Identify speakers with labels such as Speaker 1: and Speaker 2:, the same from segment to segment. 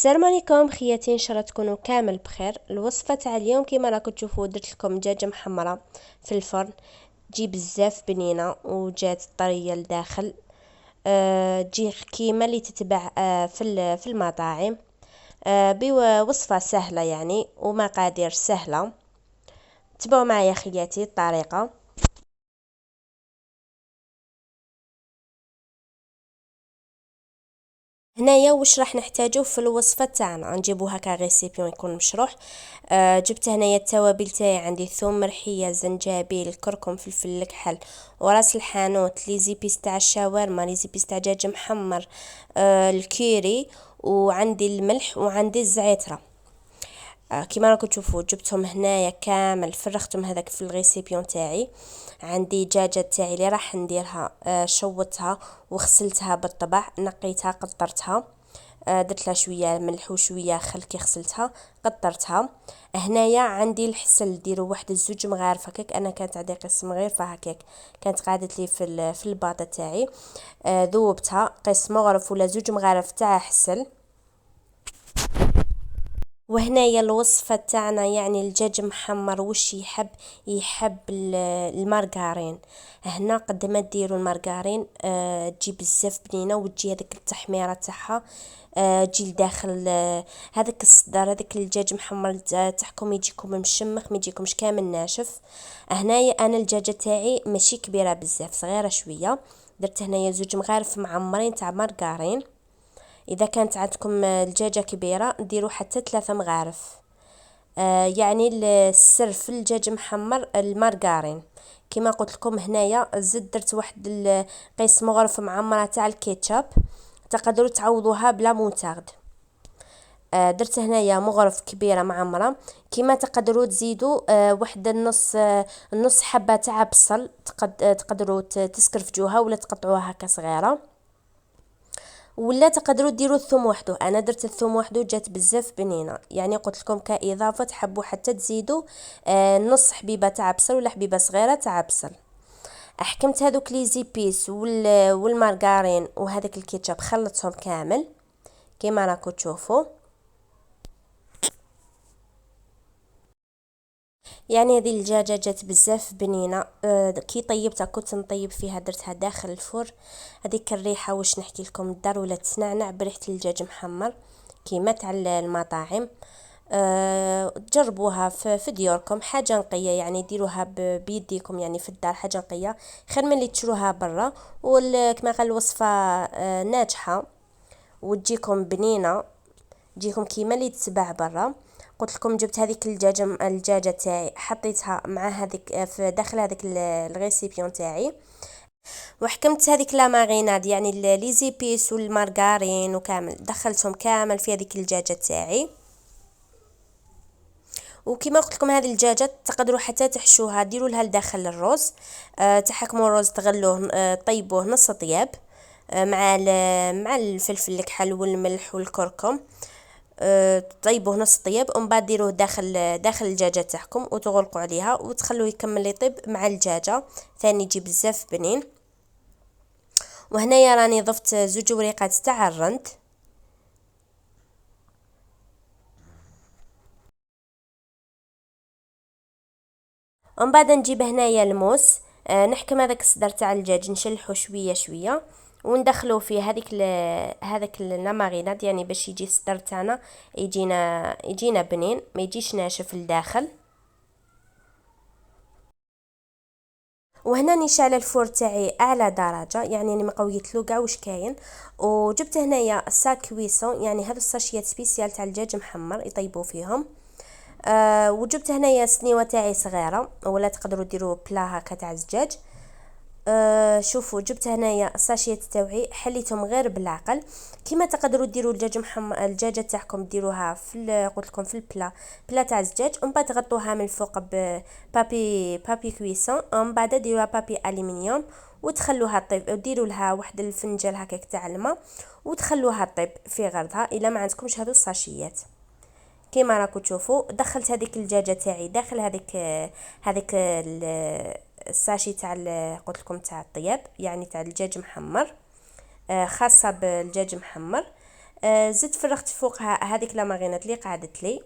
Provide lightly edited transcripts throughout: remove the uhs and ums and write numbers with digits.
Speaker 1: السلام عليكم خياتي، ان شاء الله تكونوا كامل بخير. الوصفه تاع اليوم كيما راكم تشوفوا درت لكم دجاجه محمره في الفرن. تجي بزاف بنينه وجات طريه لداخل. تجي كيما اللي تتبع في المطاعم. بوصفه سهله يعني ومقادير سهله. تبعوا معايا خياتي الطريقه. هنايا واش راح نحتاجو في الوصفه تاعنا، نجيبو هكا ريسيبيون يكون مشروح. جبت هنايا التوابل تاعي، عندي ثوم، مرحيه، زنجبيل، كركم، فلفل الكحل، وراس الحانوت، لي زيبيس تاع الشاورما، لي زيبيس تاع دجاج محمر، الكيري، وعندي الملح وعندي الزعتره. كيما راكم تشوفوا جبتهم هنايا كامل، فرختهم هذاك في الريسيبيون تاعي. عندي دجاجه تاعي اللي راح نديرها، شوتها وغسلتها بالطبع، نقيتها قطرتها. درت لها شويه ملح وشويه خل كي غسلتها قطرتها. هنايا عندي الحسل، ديروا واحد الزوج مغارف هكاك، انا كانت عندي قسم مغرفه هكاك، كانت قعدت لي في الباطه تاعي. ذوبتها قسم مغرف ولا زوج مغارف تاع حسل. وهنايا الوصفة تاعنا يعني الدجاج محمر وش يحب المارغرين. هنا قد ما ديروا المارغرين تجي بزاف بنينه، وتجي هذيك التحميره تاعها. تجي لداخل هذاك الصدر، هذاك الدجاج محمر تاعكم يجيكم مشمخ، ما يجيكمش كامل ناشف. هنايا انا الدجاجه تاعي ماشي كبيره بزاف، صغيره شويه. درت هنايا زوج مغارف معمرين تاع مارغرين. اذا كانت عندكم الدجاجه كبيره ديروا حتى 3 مغارف. يعني السر في الدجاج محمر المارغرين. كما قلت لكم هنايا زدت درت واحد قيس مغرف معمره تاع الكيتشاب، تقدروا تعوضوها بلا موتارد. درت هنايا مغرف كبيره معمره. كما تقدروا تزيدوا واحد النص حبه تاع بصل، تقدروا تسكرفجوها ولا تقطعوها هكا صغيره، ولا تقدروا ديروا الثوم وحده. انا درت الثوم وحده جات بزاف بنينه، يعني قلت لكم كاضافه تحبوا حتى تزيدوا نص حبيبه تاع بصل ولا حبيبه صغيره تاع بصل. احكمت هذوك لي زيبيس والمارغرين وهذاك الكيتشاب، خلطتهم كامل كيما راكم تشوفوا. يعني هذه الدجاجه جات بزاف بنينه. كي طيبتها كنت نطيب فيها، درتها داخل الفرن. هذيك الريحه واش نحكي لكم، الدار ولا تنعنع بريحه الدجاج محمر كيما تاع المطاعم. تجربوها في ديوركم، حاجه نقيه يعني ديروها بيديكم، يعني في الدار حاجه نقيه خير من اللي تشروها برا. وكما قال الوصفه ناجحه وتجيكم بنينه، تجيكم كيما اللي تتباع برا. قلت لكم جبت هذيك الدجاجه تاعي، حطيتها مع هذيك في داخل هذيك الريسيبيون تاعي، وحكمت هذيك لا ماريناد يعني لي زيبيس والمارغرين وكامل دخلتهم كامل في هذيك الدجاجه تاعي. وكما قلت لكم هذه الدجاجه تقدروا حتى تحشوها، ديروا لها لداخل الرز. تحكموا الرز تغلوه، طيبوه نص طياب، مع الفلفل الكحل والملح والكركم. طيبوه نص طياب، ومن بعد ديروه داخل الدجاجه تاعكم وتغلقوا عليها وتخلوه يكمل يطيب مع الدجاجه ثاني، يجي بزاف بنين. وهنايا راني ضفت زوج وريقات تاع الرند. ومن بعد نجيب هنايا الموس. نحكم هذاك الصدر تاع الدجاج نشلحه شويه شويه، وندخلو فيه هذاك الماريناد، يعني باش يجي الصدر تاعنا يجينا بنين، ما يجيش ناشف الداخل. وهنا نشعل الفور تاعي اعلى درجه، يعني انا مقويت له كاع واش كاين. وجبت هنايا ساك كويسون، يعني هذا الساشيات سبيسيال تاع الدجاج محمر يطيبوا فيهم. وجبت هنايا سنيوه تاعي صغيره، ولا تقدروا ديروا بلا هكا تاع الدجاج. شوفوا جبت هنايا الساشيات تاوعي، حليتهم غير بالعقل. كيما تقدروا ديروا الدجاج محمر، الدجاجه تاعكم ديروها قلت لكم في بلا تاع الدجاج، ومن بعد تغطوها من الفوق بابي كويسون، ومن بعد ديروها بابي الومنيوم وتخلوها طيب، وديروا لها واحد الفنجان هكاك تاع الماء وتخلوها طيب في غرضها. الا ما عندكمش هذو الساشيات كيما راكم تشوفوا، دخلت هذيك الدجاجه تاعي داخل هذيك الساشي تاع قلت لكم تاع الطياب، يعني تاع الدجاج محمر، خاصه بالدجاج محمر. زدت فرغت فوقها هذيك لا ماريناد اللي قعدت لي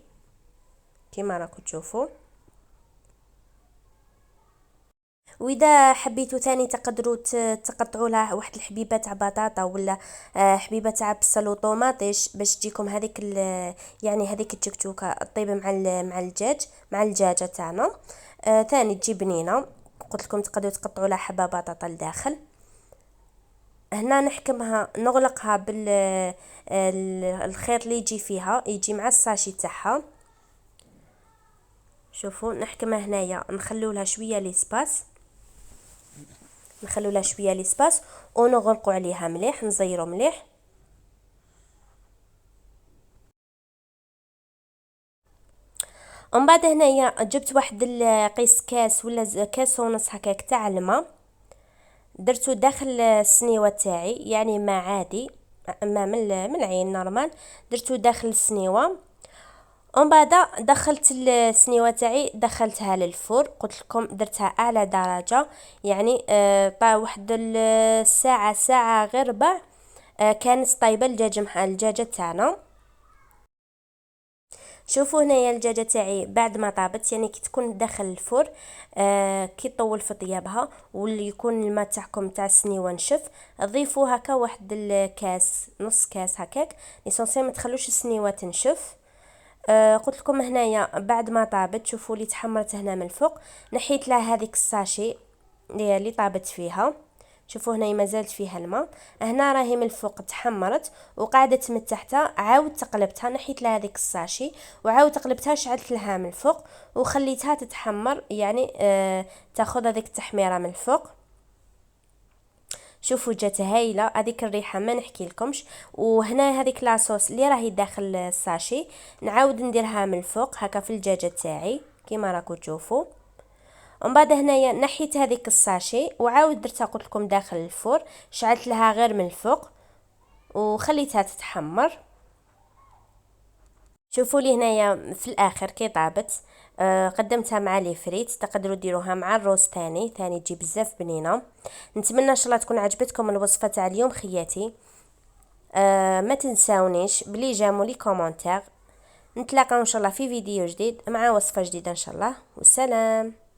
Speaker 1: كيما راكم تشوفوا. واذا حبيتوا تاني تقدروا تقطعوا لها واحد الحبيبه تاع بطاطا ولا حبيبه تاع بصل وطوماطيش باش تجيكم هذيك يعني هذيك التكتوكه طيب مع مع الدجاج مع الدجاجه تاعنا. ثاني تجي بنينه. قلت لكم تقدروا تقطعوا لها حبه بطاطا لداخل. هنا نحكمها نغلقها الخيط اللي يجي فيها يجي مع الساشي تاعها. شوفوا نحكمها هنايا نخلو لها شويه ليسباس نخلو لها شويه ليسباس ونغلقوا عليها مليح نزيروا مليح. ومن بعد هنايا جبت واحد قيس كاس ولا كاس ونص هكاك تاع الماء درتو داخل السنيوه تاعي يعني ما عادي ما من العين نورمال درتو داخل السنيوه. ومن بعد دخلت السنيوه تاعي دخلتها للفور. قلت لكم درتها اعلى درجه يعني طا واحد الساعه ساعه غير ربع كانت طايبه الدجاجه تاعنا. شوفوا هنايا الدجاجه تاعي بعد ما طابت يعني كي تكون داخل الفور كي طول في طيابها واللي يكون الماء تاعكم تاع السنيوه نشف ضيفوا هكا واحد الكاس نص كاس هكاك ليسونسيال ما تخلوش السنيوه تنشف. قلت لكم هنايا بعد ما طابت شوفوا لي تحمرت هنا من الفوق نحيت لها هذيك الساشي اللي طابت فيها. شوفوا هنا مازالت فيها الماء هنا راهي من الفوق تحمرت وقعدت من تحت عاود تقلبتها نحيت لها هذيك الساشي وعاود تقلبتها شعلت لها من الفوق وخليتها تتحمر يعني تاخذ هذيك التحميره من الفوق. شوفوا جات هايله هذيك الريحه ما نحكي لكمش. وهنا هذيك لاصوص اللي راهي داخل الساشي نعاود نديرها من الفوق هكا في الدجاجه تاعي كيما راكم تشوفوا. ومن بعد هنايا نحيت هذيك الساشي وعاود درتها قلت لكم داخل الفور شعلت لها غير من الفوق وخليتها تتحمر. شوفوا لي هنايا في الاخر كي طابت قدمتها مع لي فريت تقدروا ديروها مع الروز ثاني تجي بزاف بنينه. نتمنى ان شاء الله تكون عجبتكم الوصفه تاع اليوم خياتي. ما تنساونيش بلي جاموا لي كومونتير. نتلاقاو ان شاء الله في فيديو جديد مع وصفه جديده ان شاء الله والسلام.